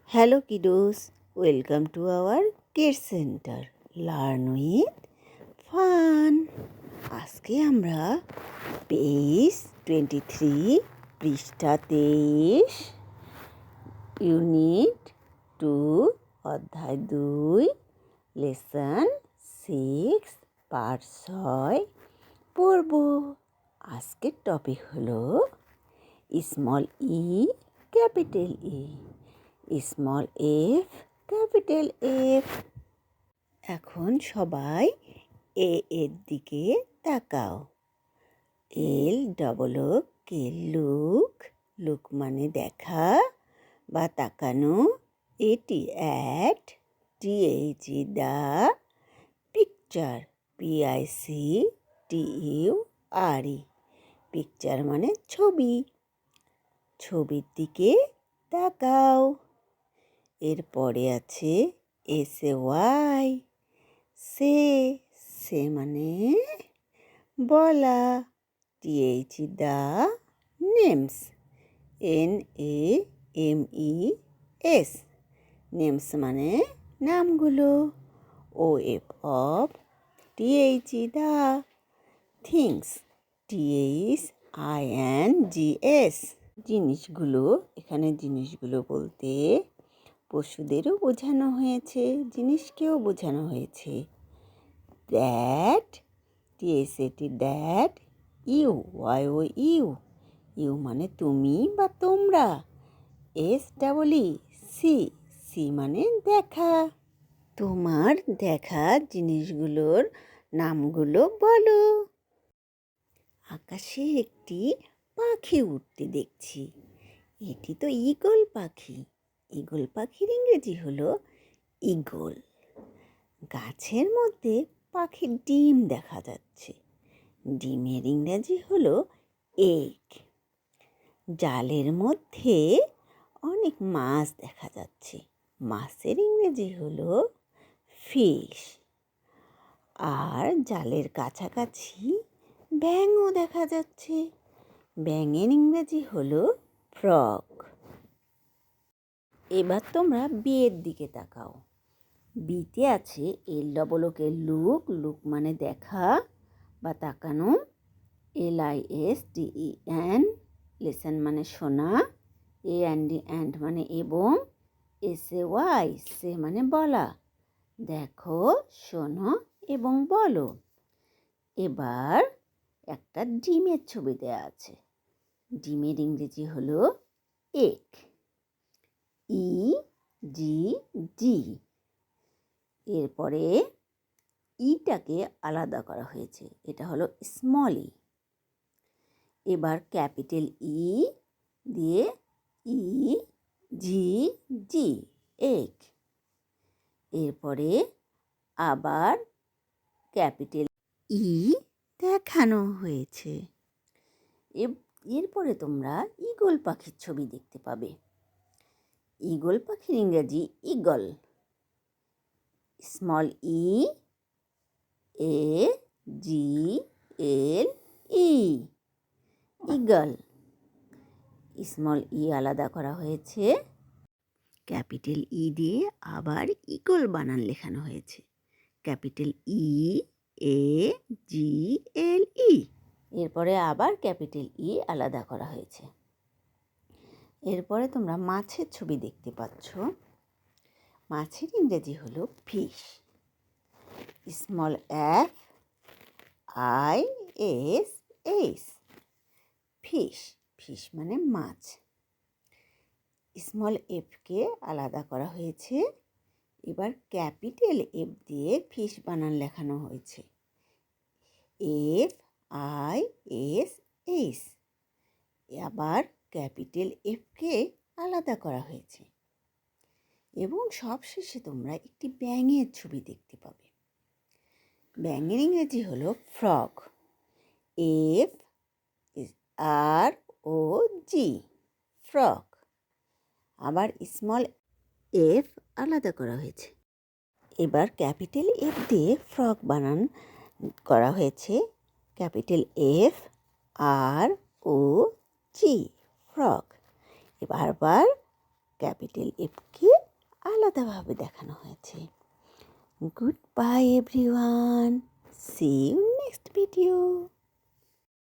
Hello kiddos, welcome to our Kids Center. Learn with Fun. আজকে আমরা page 23 পৃষ্ঠা 23 unit 2 অধ্যায় 2 লেসন 6 পার্ট 6 পড়ব। আজকের টপিক হলো small E capital E, small F capital F. এখন সবাই এর দিকে তাকাও। L double O K look, look মানে দেখা বা তাকানো। এটি at, TH the, picture PICTURE, picture মানে ছবি, ছবির দিকে তাকাও। এরপরে আছে SAY, সে মানে বলা, TH the, names NAMES, names মানে নামগুলো। OF of, TH the, things THINGS, জিনিসগুলো। এখানে জিনিসগুলো বলতে পশুদেরও বোঝানো হয়েছে, জিনিসকেও বোঝানো হয়েছে। দ্যাট, TSAT দ্যাট, ইউ মানে তুমি বা তোমরা। SEE মানে দেখা। তোমার দেখা জিনিসগুলোর নামগুলো বলো। আকাশে একটি পাখি উঠতে দেখছি। এটি তো ঈগল পাখি। ঈগল পাখির ইংরেজি হলো ঈগল। গাছের মধ্যে পাখির ডিম দেখা যাচ্ছে। ডিমের ইংরেজি হলো এগ। জালের মধ্যে অনেক মাছ দেখা যাচ্ছে। মাছের ইংরেজি হলো ফিশ। আর জালের কাছাকাছি ব্যাঙও দেখা যাচ্ছে। ব্যাঙের ইংরেজি হলো ফ্রগ। এবার তোমরা বিয়ের দিকে তাকাও। বিতে আছে L double O K look, look মানে দেখা বা তাকানো। LISTEN, লিসেন মানে শোনা। AND মানে এবং। SAY, সে মানে বলা, দেখো, শোনো এবং বলো। এবার একটা ডিমের ছবি দেওয়া আছে। ডিমের ইংরেজি হলো এগ, EGG। এরপরে ইটাকে আলাদা করা হয়েছে, এটা হলো স্মল ই। এবার ক্যাপিটাল ই দিয়ে EGG, এগ। এরপরে আবার ক্যাপিটাল ই দেখানো হয়েছে। এরপরে তোমরা ঈগল পাখির ছবি দেখতে পাবে। ঈগল পাখির ইংরেজি eagle, small EAGLE, eagle. Small E আলাদা করা হয়েছে, ক্যাপিটাল ই দিয়ে আবার ঈগল বানান লেখানো হয়েছে, ক্যাপিটাল EAGLE। এরপরে আবার ক্যাপিটাল ই আলাদা করা হয়েছে। এরপরে তোমরা মাছের ছবি দেখতে পাচ্ছ। মাছের ইংরেজি হলো fish, small FISH, fish. Fish মানে মাছ। স্মল এফকে আলাদা করা হয়েছে। এবার ক্যাপিটাল এফ দিয়ে ফিশ বানান লেখানো হয়েছে, FISH। আবার ক্যাপিটাল এফকে আলাদা করা হয়েছে। এবং সবশেষে তোমরা একটি ব্যাঙের ছবি দেখতে পাবে। ব্যাঙের ইংরেজি হলো ফ্রগ, FROG, ফ্রগ। আবার স্মল এফ আলাদা করা হয়েছে। এবার ক্যাপিটাল এফ দিয়ে ফ্রগ বানান করা হয়েছে, ক্যাপিটাল FROG, ফ্রগ। এবার ক্যাপিটাল এফকে আলাদাভাবে দেখানো হয়েছে। Good bye everyone, see you next video.